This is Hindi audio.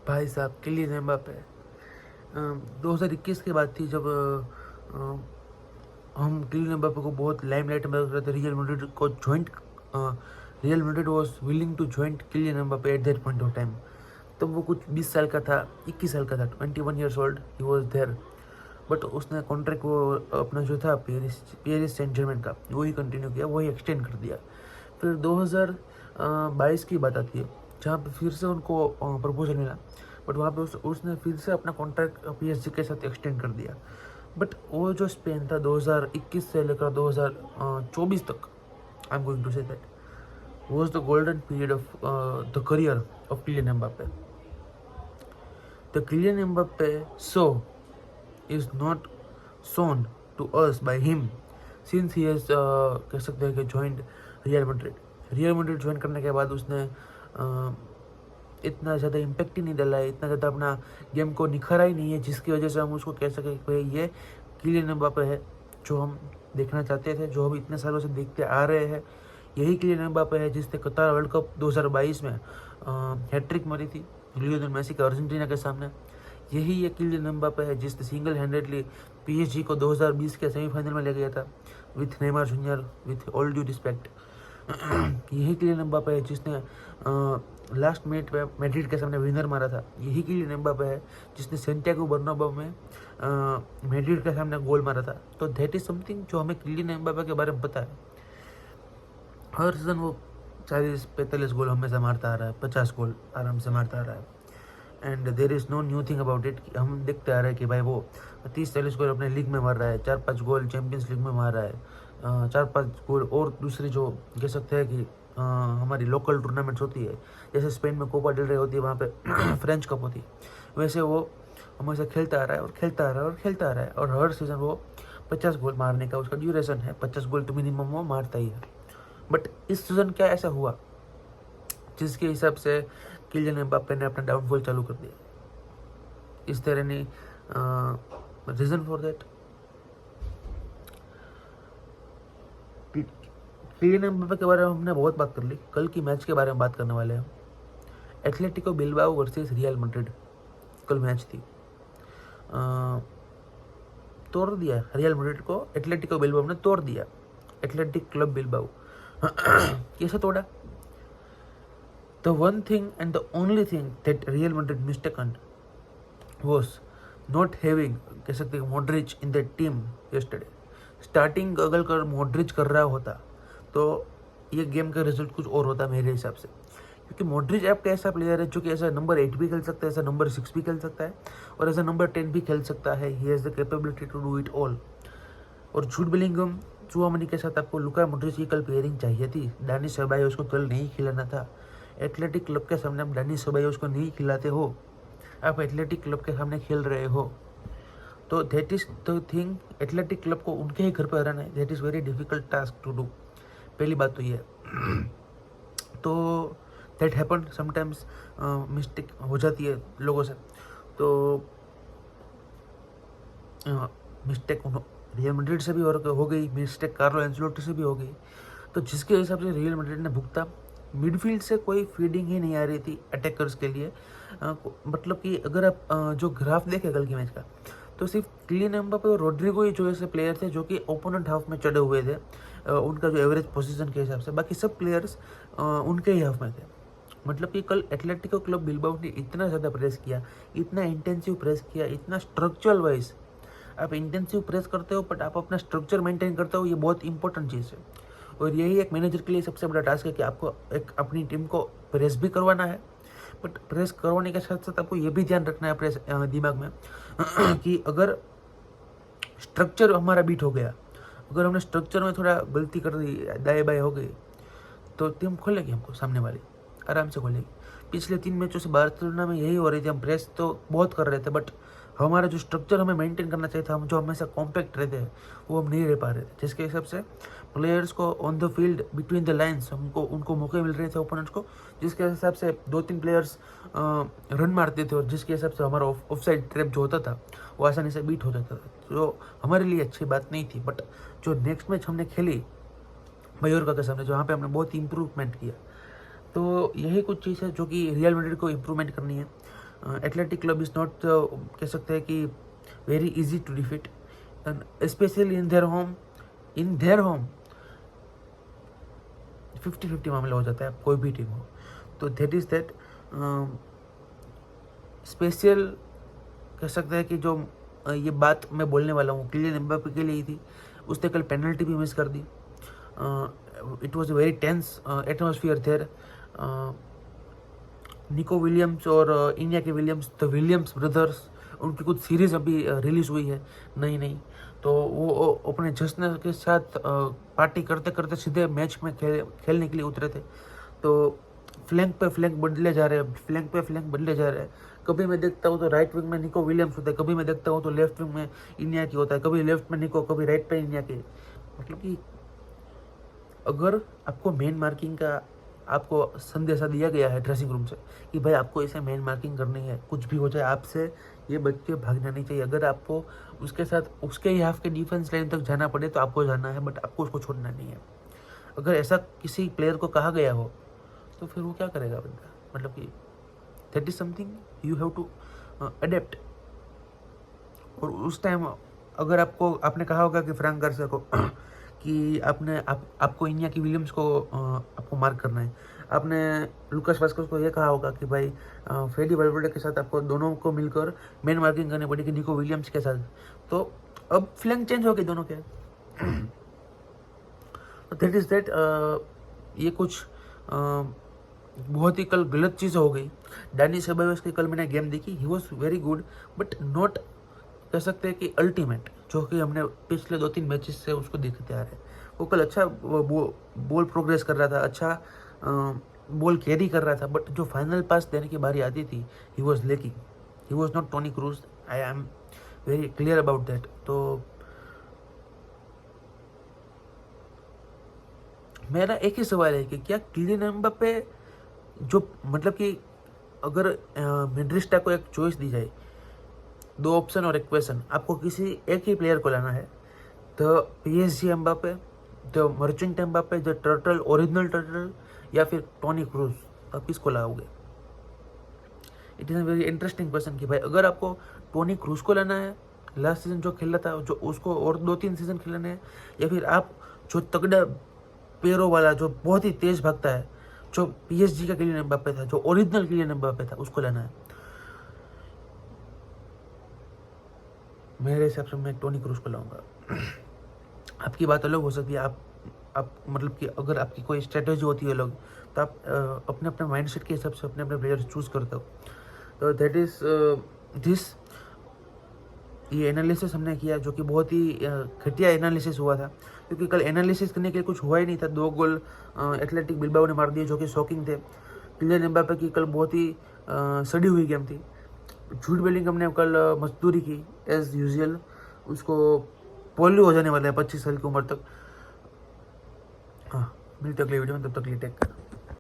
भाई साहब किलियन एम्बापे 2021 की बात थी जब हम किलियन एम्बापे को बहुत लाइमलाइट में रख रहे थे। Real Madrid was willing to joint Kylian Mbappe at that point of time. तब वो कुछ 20 साल का था, 21 साल का था, 21 years old he was there. But उसने कॉन्ट्रैक्ट वो अपना जो था पेरिस सेंट जर्मन का वही कंटिन्यू किया, वही एक्सटेंड कर दिया। फिर 2022 की बात आती है जहाँ पे फिर से उनको प्रपोजल मिला, बट वहाँ पे उसने फिर से अपना कॉन्ट्रैक्ट PSG के साथ एक्सटेंड कर दिया। बट वो जो स्पेन था 2021 से लेकर 2024 तक, I am going to say that was the golden period of the career of Kylian Mbappe. The Kylian Mbappe show is not shown to us by him since he has कह सकते हैं कि joined Real Madrid. Real Madrid join करने के बाद उसने इतना ज़्यादा इम्पैक्ट ही नहीं डाला है, इतना ज़्यादा अपना गेम को निखरा ही नहीं है, जिसकी वजह से हम उसको कह सकें कि भाई ये किलियन एम्बापे है जो हम देखना चाहते थे, जो हम इतने सालों से देखते आ रहे हैं। यही किलियन एम्बापे है जिसने कतार वर्ल्ड कप 2022 में हैट्रिक मारी थी लियोनेल मेसी का अर्जेंटीना के सामने। यही ये किलियन एम्बापे है जिसने सिंगल हैंडेडली PSG को 2020 के सेमीफाइनल में ले गया था with Neymar junior, with all due respect. यही किलियन एम्बापे है जिसने लास्ट मिनट में मैड्रिड के सामने विनर मारा था। यही किलियन एम्बापे है जिसने सेंटियागो बर्नाब्यू में मैड्रिड के सामने गोल मारा था। तो दैट इज समथिंग जो हमें किलियन एम्बापे के बारे में पता है। हर सीजन वो 40-45 गोल हमेशा मारता आ रहा है, 50 गोल आराम से मारता आ रहा है। And there is no new thing about it. हम देखते आ रहे हैं कि भाई वो 30-40 गोल अपने लीग में मार रहा है, 4-5 गोल चैंपियंस लीग में मार रहा है, 4-5 गोल और दूसरी जो कह सकते हैं कि हमारी लोकल टूर्नामेंट्स होती है, जैसे स्पेन में कोपा डेल रे होती है, वहाँ पे फ्रेंच कप होती है, वैसे वो हमेशा खेलता आ रहा है और खेलता आ रहा है और खेलता आ रहा है। और हर सीज़न वो 50 गोल मारने का उसका ड्यूरेशन है, 50 गोल तो मिनिमम वो मारता ही है। बट इस सीज़न क्या ऐसा हुआ जिसके हिसाब से किलियन एम्बापे ने अपना डाउनफॉल चालू कर दिया? Is there any reason for that? Kylian Mbappe के बारे में हमने बहुत बात कर ली, कल की मैच के बारे में बात करने वाले हैं। Atletico Bilbao versus real Madrid कल मैच थी। तोड़ दिया रियल मैड्रिड को एथलेटिको बिल्बाओ ने, तोड़ दिया एथलेटिक क्लब बिल्बाओ। कैसे तोड़ा? The one thing and the only thing that Real Madrid mistaken was not having कह सकते हैं Modric in that team yesterday. Starting अगर मॉड्रिच कर रहा होता तो ये गेम का रिजल्ट कुछ और होता मेरे हिसाब से, क्योंकि मॉड्रिच आपका ऐसा प्लेयर है जो कि ऐसा नंबर 8 भी खेल सकता है, ऐसा नंबर 6 भी खेल सकता है और ऐसा नंबर 10 भी खेल सकता है। He has the capability to do it all. और जूड बेलिंगम, चुआमेनी के साथ आपको लुका मॉड्रिच की कल पेयरिंग चाहिए थी। डानी सेबायोस को कल नहीं खिलाना था। एथलेटिक क्लब के सामने आप डानी सेबायोस को नहीं खिलाते हो, आप एथलेटिक क्लब के सामने खेल रहे हो, तो that is the thing. Athletic Club को उनके ही घर पर हराना है, that is very difficult task to do. पहली बात तो ये तो दैट हैपन समटाइम्स, मिस्टेक हो जाती है लोगों से। तो मिस्टेक रियल मैड्रिड से भी हो गई, मिस्टेक कार्लो एंचेलोटी से भी हो गई। तो जिसके हिसाब से रियल मैड्रिड ने भुगता, मिडफील्ड से कोई फीडिंग ही नहीं आ रही थी अटैकर्स के लिए। मतलब कि अगर आप जो ग्राफ देखें कल की मैच का, तो सिर्फ किलियन एम्बापे और रोड्रिगो ही जो ऐसे प्लेयर थे जो कि ओपोनेंट हाफ में चढ़े हुए थे, उनका जो एवरेज पोजीशन के हिसाब से, बाकी सब प्लेयर्स उनके ही हाफ में थे। मतलब कि कल एथलेटिको क्लब बिल्बाओ ने इतना ज़्यादा प्रेस किया, इतना इंटेंसिव प्रेस किया, इतना स्ट्रक्चरल वाइज। आप इंटेंसिव प्रेस करते हो बट आप अपना स्ट्रक्चर मेंटेन करते हो, ये बहुत इंपॉर्टेंट चीज़ है। और यही एक मैनेजर के लिए सबसे बड़ा टास्क है कि आपको एक अपनी टीम को प्रेस भी करवाना है, बट प्रेस करवाने के साथ साथ आपको ये भी ध्यान रखना है प्रेस दिमाग में कि अगर स्ट्रक्चर हमारा बीट हो गया, अगर हमने स्ट्रक्चर में थोड़ा गलती कर दी, दाएं बाएं हो गई, तो टीम खोलेगी हमको, सामने वाली आराम से खोलेगी। पिछले 3 मैचों से बार्सिलोना में यही हो रही थी, हम प्रेस तो बहुत कर रहे थे बट हमारा जो स्ट्रक्चर हमें मेंटेन करना चाहिए था, हम जो हमेशा कॉम्पैक्ट रहते हैं वो हम नहीं रह पा रहे थे, जिसके हिसाब से प्लेयर्स को on the field between the lines उनको मौके मिल रहे थे ओपोनेंट्स को, जिसके हिसाब से 2-3 प्लेयर्स रन मारते थे और जिसके हिसाब से हमारा ऑफ साइड ट्रैप जो होता था वो आसानी से बीट हो जाता था, जो हमारे लिए अच्छी बात नहीं थी। बट जो नेक्स्ट मैच हमने खेली मयोर्का के सामने, जहाँ पे हमने बहुत इंप्रूवमेंट किया, तो यही कुछ चीज़ है जो कि रियल मैड्रिड को इम्प्रूवमेंट करनी है। एथलेटिक क्लब इज़ नॉट कह सकते हैं कि very easy to defeat, and specially in their home 50-50 मामला हो जाता है, कोई भी टीम हो। तो दैट इज़ दैट स्पेशल कह सकते हैं कि जो ये बात मैं बोलने वाला हूँ किलियन एम्बापे के लिए ही थी। उसने कल पेनल्टी भी मिस कर दी। It was a very tense atmosphere there. Nico Williams और इंडिया के विलियम्स, द विलियम्स ब्रदर्स, उनकी कुछ सीरीज अभी रिलीज हुई है नई, तो वो अपने जश्न के साथ पार्टी करते करते सीधे मैच में खेलने के लिए उतरे थे। तो फ्लैंक पे फ्लैंक बदले जा रहे हैं। कभी मैं देखता हूँ तो राइट विंग में निको विलियम्स होता है, कभी मैं देखता हूँ तो लेफ्ट विंग में इंडिया की होता है, कभी लेफ्ट में निको, कभी राइट पे इंडिया के। मतलब कि अगर आपको मेन मार्किंग का आपको संदेशा दिया गया है ड्रेसिंग रूम से कि भाई आपको इसे मेन मार्किंग करनी है, कुछ भी हो जाए आपसे ये बच के भागना नहीं चाहिए। अगर आपको उसके साथ उसके ही हाफ के डिफेंस लाइन तक जाना पड़े तो आपको जाना है, बट आपको उसको छोड़ना नहीं है। अगर ऐसा किसी प्लेयर को कहा गया हो तो फिर वो क्या करेगा बंदा? मतलब कि that is something you have to adept. और उस टाइम अगर आपने कहा होगा कि फ्रैंक गार्सिया को कि आपको इंडिया की विलियम्स को आपको मार्क करना है, आपने लुकास वास्कोस को ये कहा होगा कि भाई फ्रेडी वैल्वर्डे के साथ आपको दोनों को मिलकर मेन मार्किंग करनी पड़ेगी निको विलियम्स के साथ। तो अब फ्लैंक चेंज हो गए दोनों के। दैट इज दैट ये कुछ बहुत ही कल गलत चीज़ हो गई। डैनी सेबायोस की कल मैंने गेम देखी, he was very good but not कह सकते हैं कि अल्टीमेट, जो कि हमने पिछले 2-3 मैचेस से उसको देखते आ रहे हैं। वो कल अच्छा बॉल प्रोग्रेस कर रहा था, अच्छा बॉल कैरी कर रहा था, बट जो फाइनल पास देने की बारी आती थी he was lacking. He was not Toni Kroos, I am very clear about that. तो मेरा एक ही सवाल है कि क्या किलियन एम्बापे जो मतलब कि अगर मेड्रिस्टा को एक चॉइस दी जाए, 2 ऑप्शन और एक क्वेश्चन, आपको किसी एक ही प्लेयर को लाना है, the PSG Mbappe, the merchant Mbappe, the turtle, original turtle, या फिर टोनी क्रूज, आप किसको लाओगे? It is a very interesting question कि भाई अगर आपको टोनी क्रूज को लाना है, लास्ट सीजन जो खेला था, जो उसको और 2-3 सीजन खेलने हैं, या फिर आप जो तगड़ा पैरों वाला जो बहुत ही तेज भागता है, जो PSG का किलियन एम्बापे था, जो ओरिजिनल किलियन एम्बापे था, उसको लेना है। मेरे हिसाब से मैं टोनी क्रूज को लाऊंगा। आपकी बात अलग हो सकती है, आप मतलब कि अगर आपकी कोई स्ट्रेटेजी होती है अलग, तो आप अपने अपने माइंडसेट के हिसाब से अपने अपने प्लेयर चूज करते हो। तो दैट इज दिस, ये एनालिसिस हमने किया जो कि बहुत ही घटिया एनालिसिस हुआ था, क्योंकि कल एनालिसिस करने के लिए कुछ हुआ ही नहीं था। 2 गोल एथलेटिक बिल्बाओ ने मार दिए जो कि शॉकिंग थे। किलियन एम्बापे की कल बहुत ही सड़ी हुई गेम थी। जूड बेलिंगम ने कल मजदूरी की एज यूजुअल, उसको पोलियो हो जाने वाला है 25 साल की उम्र तक। हाँ, मिलते अगले वीडियो में, तब तक लिए टेक कर।